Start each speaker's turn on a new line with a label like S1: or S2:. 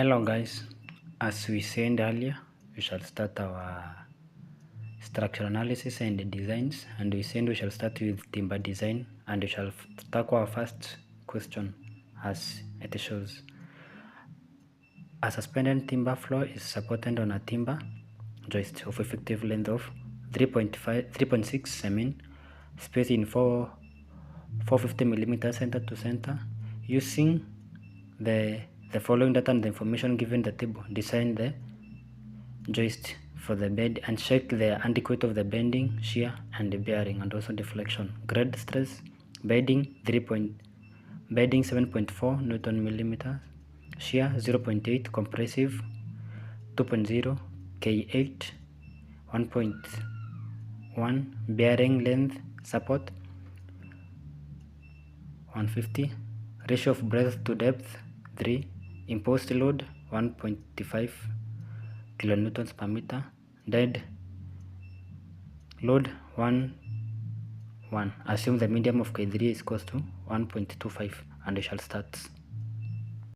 S1: Hello guys, as we said earlier, we shall start our structural analysis and designs, and we said we shall start with timber design, and we shall tackle our first question as it shows. A suspended timber floor is supported on a timber joist of effective length of 3.6 spaced in 450 millimeters center to center. Using the following data and the information given the table, design the joist for the bed and check the adequacy of the bending, shear, and the bearing, and also deflection. Grade stress: bedding 7.4 Newton millimeters, shear 0.8, compressive 2.0, K8 1.1, bearing length support 150, ratio of breadth to depth 3, imposed load 1.5 kilonewtons per meter, dead load 1. Assume the medium of K3 is equals to 1.25, and we shall start.